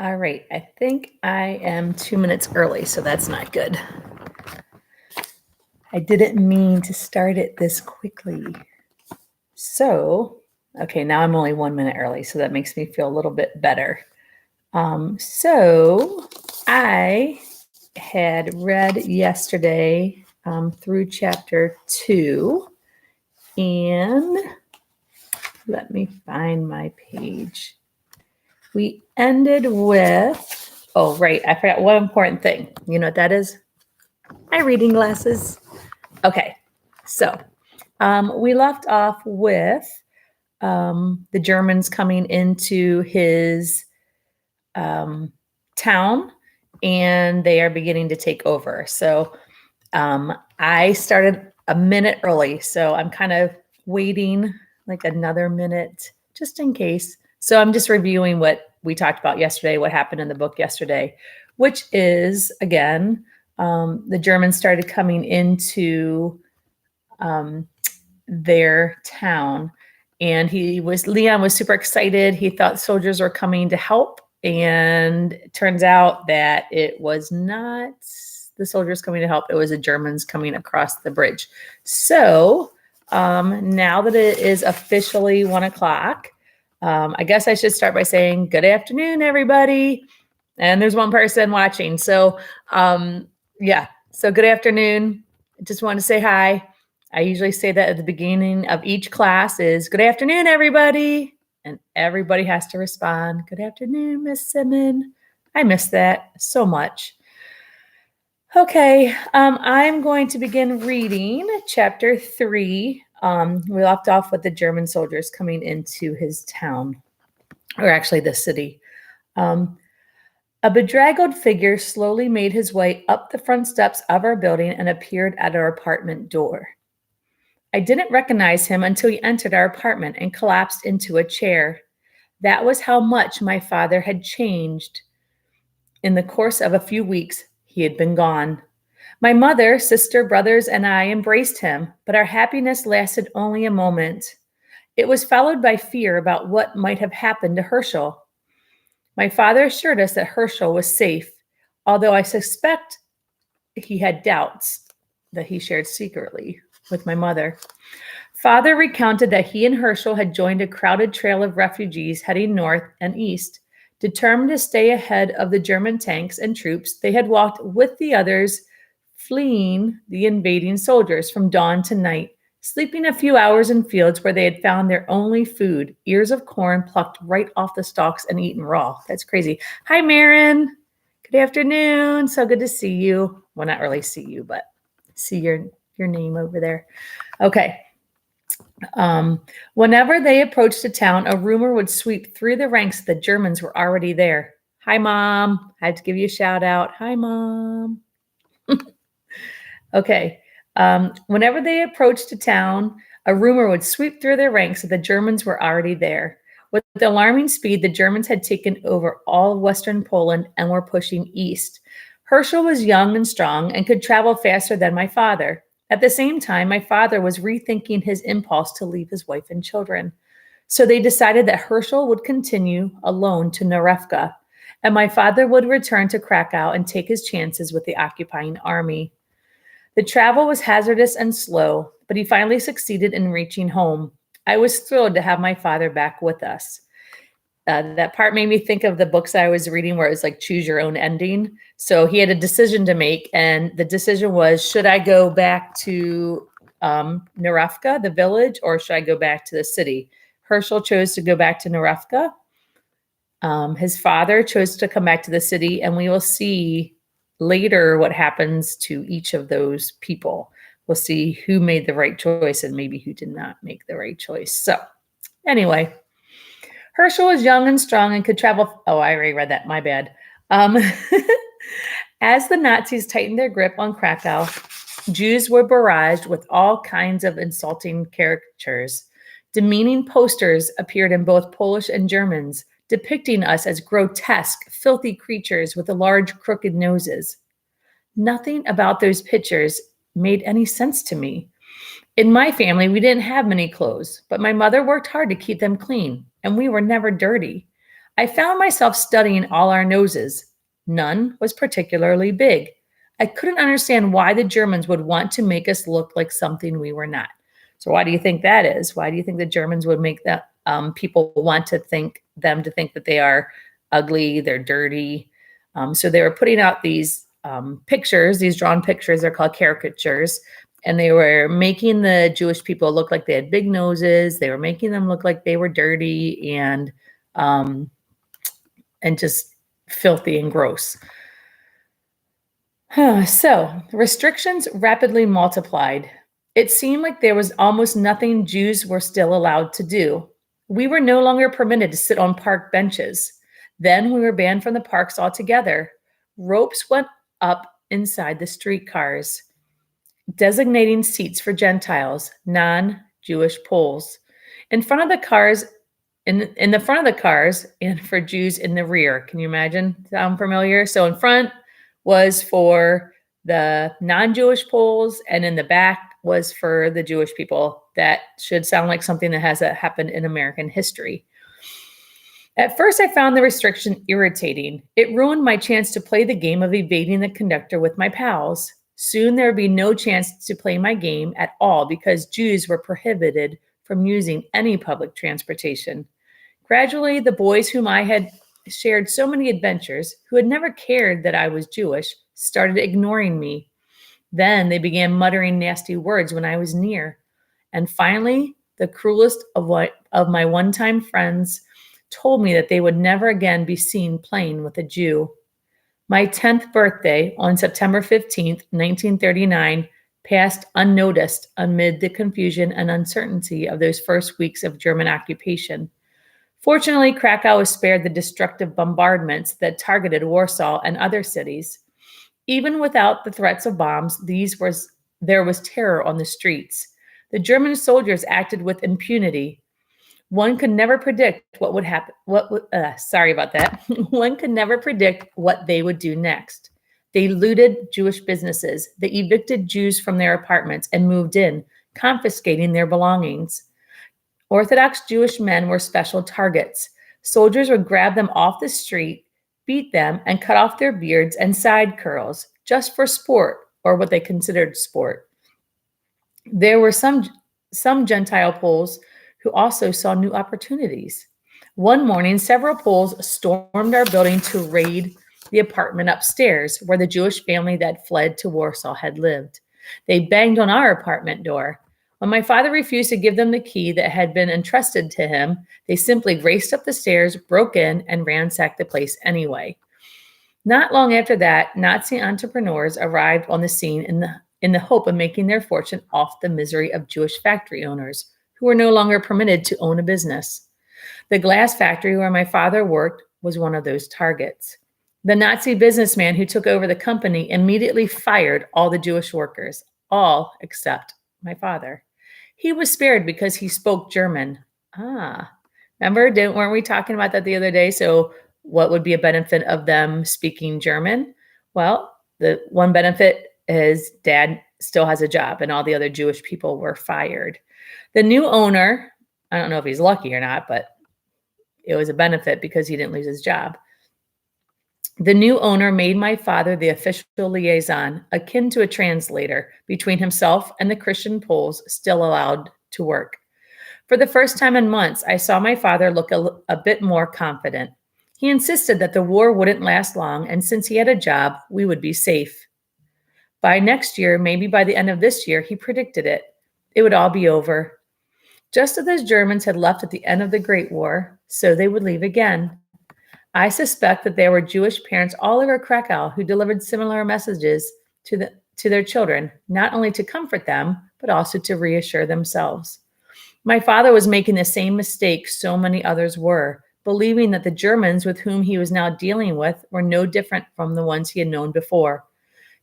All right, I think I am 2 minutes early, so that's not good. I didn't mean to start it this quickly. So, okay, now I'm only 1 minute early, so that makes me feel a little bit better. So I had read yesterday through chapter 2, and let me find my page. We ended with, oh, right, I forgot one important thing. You know what that is? My reading glasses. Okay, so we left off with the Germans coming into his town, and they are beginning to take over. So I started a minute early, so I'm kind of waiting like another minute just in case. So I'm just reviewing what we talked about yesterday, what happened in the book yesterday, which is, again, the Germans started coming into their town, and Leon was super excited. He thought soldiers were coming to help, and it turns out that it was not the soldiers coming to help. It was the Germans coming across the bridge. So now that it is officially 1:00, I guess I should start by saying good afternoon, everybody. And there's one person watching. So yeah, so good afternoon. I just want to say hi. I usually say that at the beginning of each class is good afternoon, everybody. And everybody has to respond. Good afternoon, Miss Simon. I miss that so much. Okay, I'm going to begin reading chapter 3. We left off with the German soldiers coming into his town, or actually the city. A bedraggled figure slowly made his way up the front steps of our building and appeared at our apartment door. I didn't recognize him until he entered our apartment and collapsed into a chair. That was how much my father had changed. In the course of a few weeks, he had been gone. My mother, sister, brothers, and I embraced him, but our happiness lasted only a moment. It was followed by fear about what might have happened to Herschel. My father assured us that Herschel was safe, although I suspect he had doubts that he shared secretly with my mother. Father recounted that he and Herschel had joined a crowded trail of refugees heading north and east. Determined to stay ahead of the German tanks and troops, they had walked with the others, fleeing the invading soldiers from dawn to night, sleeping a few hours in fields where they had found their only food, ears of corn plucked right off the stalks and eaten raw. That's crazy. Hi, Marin. Good afternoon. So good to see you. Well, not really see you, but see your name over there. Okay. Whenever they approached a town, a rumor would sweep through the ranks that the Germans were already there. Hi, Mom. I had to give you a shout out. Hi, Mom. Okay. Whenever they approached a town, a rumor would sweep through their ranks that the Germans were already there. With alarming speed, the Germans had taken over all of Western Poland and were pushing east. Herschel was young and strong and could travel faster than my father. At the same time, my father was rethinking his impulse to leave his wife and children. So they decided that Herschel would continue alone to Narevka, and my father would return to Krakow and take his chances with the occupying army. The travel was hazardous and slow, but he finally succeeded in reaching home. I was thrilled to have my father back with us. That part made me think of the books I was reading where it was like choose your own ending. So he had a decision to make, and the decision was, should I go back to Narevka, the village, or should I go back to the city? Herschel chose to go back to Narevka. His father chose to come back to the city, and we will see later what happens to each of those people. We'll see who made the right choice and maybe who did not make the right choice. So anyway, Herschel was young and strong and could travel. Oh, I already read that. My bad. As the Nazis tightened their grip on Krakow, Jews were barraged with all kinds of insulting caricatures. Demeaning posters appeared in both Polish and Germans, depicting us as grotesque, filthy creatures with the large, crooked noses. Nothing about those pictures made any sense to me. In my family, we didn't have many clothes, but my mother worked hard to keep them clean, and we were never dirty. I found myself studying all our noses. None was particularly big. I couldn't understand why the Germans would want to make us look like something we were not. So why do you think that is? Why do you think the Germans would make that people want to think that they are ugly, they're dirty? So they were putting out these pictures, these drawn pictures. They're called caricatures, and they were making the Jewish people look like they had big noses. They were making them look like they were dirty um, and just filthy and gross. So restrictions rapidly multiplied. It seemed like there was almost nothing Jews were still allowed to do. We were no longer permitted to sit on park benches. Then we were banned from the parks altogether. Ropes went up inside the streetcars, designating seats for Gentiles, non-Jewish Poles. In front of the cars, in the front of the cars, and for Jews in the rear. Can you imagine? Sound familiar? So in front was for the non-Jewish Poles, and in the back was for the Jewish people. That should sound like something that has happened in American history. At first, I found the restriction irritating. It ruined my chance to play the game of evading the conductor with my pals. Soon there would be no chance to play my game at all because Jews were prohibited from using any public transportation. Gradually, the boys whom I had shared so many adventures, who had never cared that I was Jewish, started ignoring me. Then they began muttering nasty words when I was near. And finally, the cruelest of my one-time friends told me that they would never again be seen playing with a Jew. My 10th birthday on September 15th, 1939, passed unnoticed amid the confusion and uncertainty of those first weeks of German occupation. Fortunately, Krakow was spared the destructive bombardments that targeted Warsaw and other cities. Even without the threats of bombs, there was terror on the streets. The German soldiers acted with impunity. One could never predict what would happen. Sorry about that. One could never predict what they would do next. They looted Jewish businesses. They evicted Jews from their apartments and moved in, confiscating their belongings. Orthodox Jewish men were special targets. Soldiers would grab them off the street, beat them, and cut off their beards and side curls, just for sport, or what they considered sport. There were some Gentile Poles who also saw new opportunities. One morning, several Poles stormed our building to raid the apartment upstairs where the Jewish family that fled to Warsaw had lived. They banged on our apartment door. When my father refused to give them the key that had been entrusted to him, they simply raced up the stairs, broke in, and ransacked the place anyway. Not long after that, Nazi entrepreneurs arrived on the scene in the hope of making their fortune off the misery of Jewish factory owners who were no longer permitted to own a business. The glass factory where my father worked was one of those targets. The Nazi businessman who took over the company immediately fired all the Jewish workers, all except my father. He was spared because he spoke German. Remember, weren't we talking about that the other day? So what would be a benefit of them speaking German? Well, the one benefit is Dad still has a job and all the other Jewish people were fired. The new owner, I don't know if he's lucky or not, but it was a benefit because he didn't lose his job. The new owner made my father the official liaison, akin to a translator, between himself and the Christian Poles still allowed to work. For the first time in months, I saw my father look a bit more confident. He insisted that the war wouldn't last long, and since he had a job, we would be safe. By next year, maybe by the end of this year, he predicted it. It would all be over. Just as the Germans had left at the end of the Great War, so they would leave again. I suspect that there were Jewish parents all over Krakow who delivered similar messages to their children, not only to comfort them, but also to reassure themselves. My father was making the same mistake so many others were, believing that the Germans with whom he was now dealing with were no different from the ones he had known before.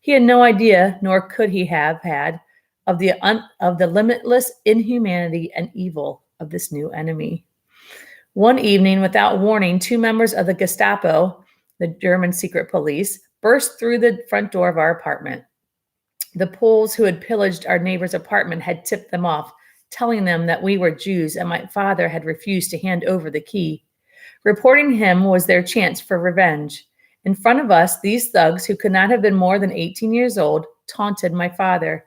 He had no idea, nor could he have had, of the limitless inhumanity and evil of this new enemy. One evening, without warning, two members of the Gestapo, the German secret police, burst through the front door of our apartment. The Poles who had pillaged our neighbor's apartment had tipped them off, telling them that we were Jews and my father had refused to hand over the key. Reporting him was their chance for revenge. In front of us, these thugs, who could not have been more than 18 years old, taunted my father,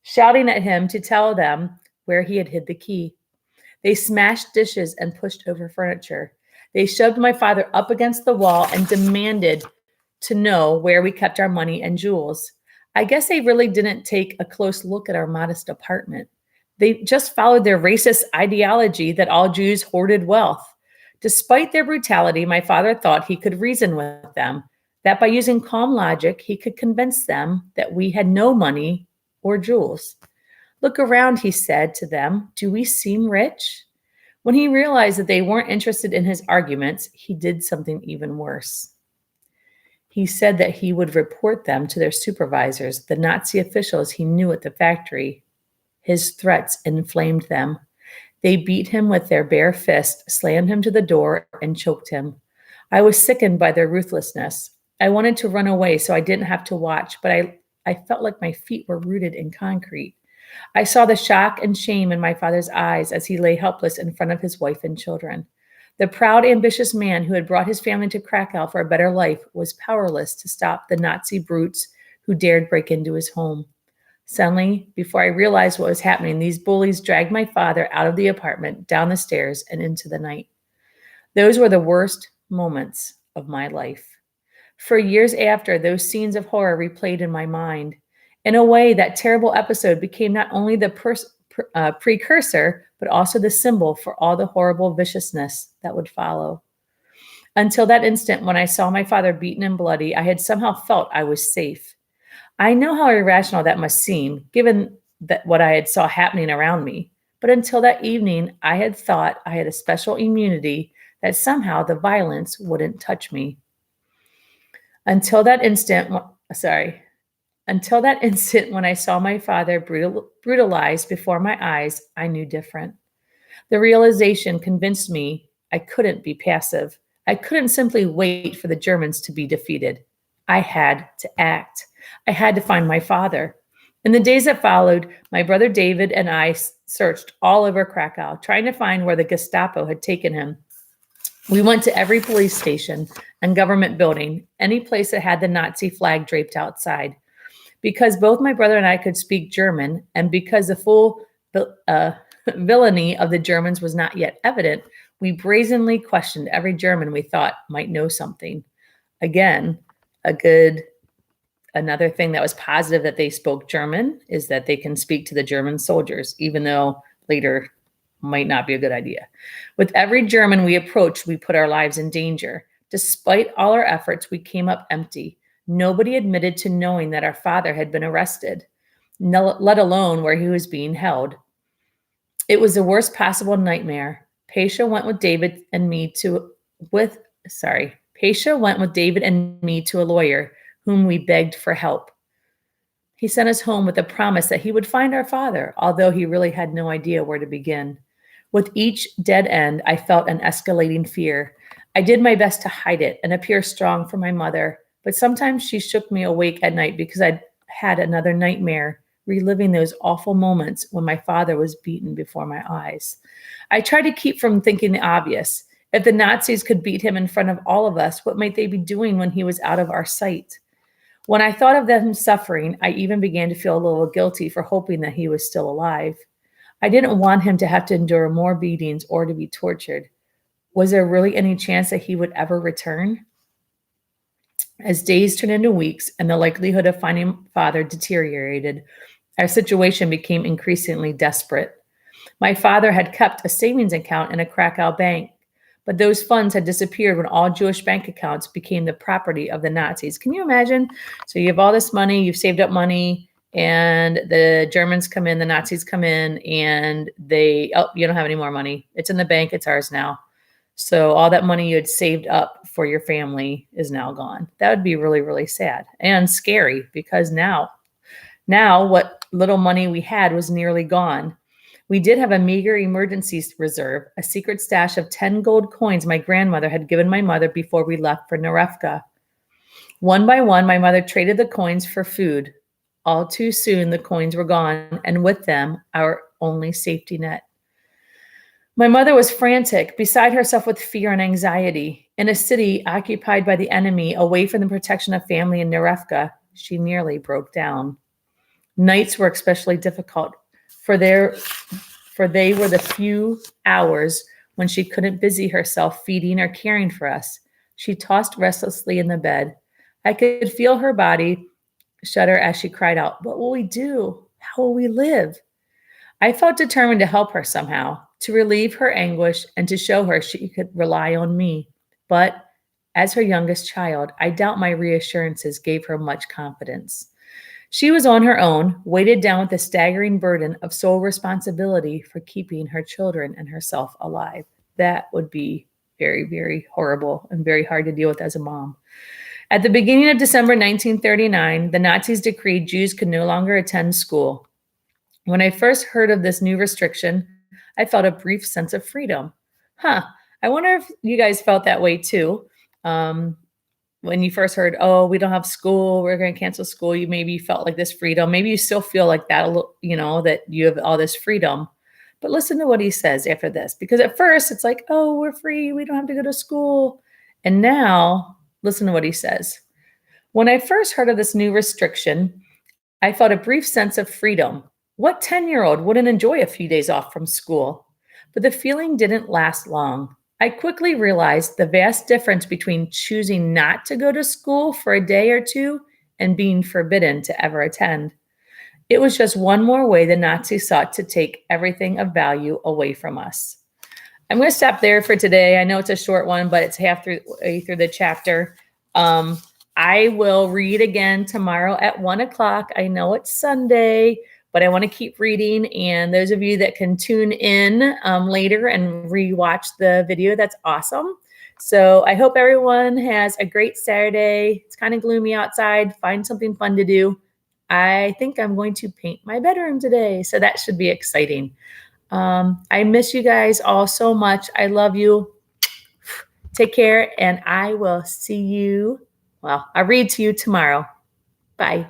shouting at him to tell them where he had hid the key. They smashed dishes and pushed over furniture. They shoved my father up against the wall and demanded to know where we kept our money and jewels. I guess they really didn't take a close look at our modest apartment. They just followed their racist ideology that all Jews hoarded wealth. Despite their brutality, my father thought he could reason with them, that by using calm logic, he could convince them that we had no money or jewels. Look around, he said to them. Do we seem rich? When he realized that they weren't interested in his arguments, he did something even worse. He said that he would report them to their supervisors, the Nazi officials he knew at the factory. His threats inflamed them. They beat him with their bare fist, slammed him to the door, and choked him. I was sickened by their ruthlessness. I wanted to run away so I didn't have to watch, but I felt like my feet were rooted in concrete. I saw the shock and shame in my father's eyes as he lay helpless in front of his wife and children. The proud, ambitious man who had brought his family to Krakow for a better life was powerless to stop the Nazi brutes who dared break into his home. Suddenly, before I realized what was happening, these bullies dragged my father out of the apartment, down the stairs, and into the night. Those were the worst moments of my life. For years after, those scenes of horror replayed in my mind. In a way, that terrible episode became not only the precursor, but also the symbol for all the horrible viciousness that would follow. Until that instant when I saw my father beaten and bloody, I had somehow felt I was safe. I know how irrational that must seem, given that what I had saw happening around me. But until that evening, I had thought I had a special immunity that somehow the violence wouldn't touch me. Until that instant when I saw my father brutalized before my eyes, I knew different. The realization convinced me I couldn't be passive. I couldn't simply wait for the Germans to be defeated. I had to act. I had to find my father. In the days that followed, my brother David and I searched all over Krakow, trying to find where the Gestapo had taken him. We went to every police station and government building, any place that had the Nazi flag draped outside. Because both my brother and I could speak German, and because the full villainy of the Germans was not yet evident, we brazenly questioned every German we thought might know something. Again, another thing that was positive that they spoke German is that they can speak to the German soldiers, even though later might not be a good idea. With every German we approached, we put our lives in danger. Despite all our efforts, we came up empty. Nobody admitted to knowing that our father had been arrested, let alone where he was being held. It was the worst possible nightmare. Pasha went with David and me to a lawyer whom we begged for help. He sent us home with a promise that he would find our father, although he really had no idea where to begin. With each dead end, I felt an escalating fear. I did my best to hide it and appear strong for my mother, but sometimes she shook me awake at night because I'd had another nightmare, reliving those awful moments when my father was beaten before my eyes. I tried to keep from thinking the obvious. If the Nazis could beat him in front of all of us, what might they be doing when he was out of our sight? When I thought of them suffering, I even began to feel a little guilty for hoping that he was still alive. I didn't want him to have to endure more beatings or to be tortured. Was there really any chance that he would ever return? As days turned into weeks and the likelihood of finding father deteriorated, our situation became increasingly desperate. My father had kept a savings account in a Krakow bank, but those funds had disappeared when all Jewish bank accounts became the property of the Nazis. Can you imagine? So you have all this money, you've saved up money, and the Germans come in, the Nazis come in, and you don't have any more money. It's in the bank, it's ours now. So all that money you had saved up for your family is now gone. That would be really, really sad and scary because now what little money we had was nearly gone. We did have a meager emergency reserve, a secret stash of 10 gold coins my grandmother had given my mother before we left for Narevka. One by one, my mother traded the coins for food. All too soon, the coins were gone, and with them, our only safety net. My mother was frantic, beside herself with fear and anxiety. In a city occupied by the enemy, away from the protection of family in Nerevka, she nearly broke down. Nights were especially difficult, for they were the few hours when she couldn't busy herself feeding or caring for us. She tossed restlessly in the bed. I could feel her body shudder as she cried out, "What will we do? How will we live?" I felt determined to help her somehow, to relieve her anguish and to show her she could rely on me. But as her youngest child, I doubt my reassurances gave her much confidence. She was on her own, weighted down with the staggering burden of sole responsibility for keeping her children and herself alive. That would be very, very horrible and very hard to deal with as a mom. At the beginning of December 1939, the Nazis decreed Jews could no longer attend school. When I first heard of this new restriction, I felt a brief sense of freedom. I wonder if you guys felt that way too. When you first heard, oh, we don't have school, we're going to cancel school, you maybe felt like this freedom. Maybe you still feel like that, that you have all this freedom. But listen to what he says after this, because at first it's like, oh, we're free, we don't have to go to school. And now, listen to what he says. When I first heard of this new restriction, I felt a brief sense of freedom. What 10-year-old wouldn't enjoy a few days off from school? But the feeling didn't last long. I quickly realized the vast difference between choosing not to go to school for a day or two and being forbidden to ever attend. It was just one more way the Nazis sought to take everything of value away from us. I'm going to stop there for today. I know it's a short one, but it's halfway through the chapter. I will read again tomorrow at 1:00. I know it's Sunday, but I want to keep reading. And those of you that can tune in later and rewatch the video, that's awesome. So I hope everyone has a great Saturday. It's kind of gloomy outside. Find something fun to do. I think I'm going to paint my bedroom today, so that should be exciting. I miss you guys all so much. I love you. Take care, and I will see you. Well, I'll read to you tomorrow. Bye.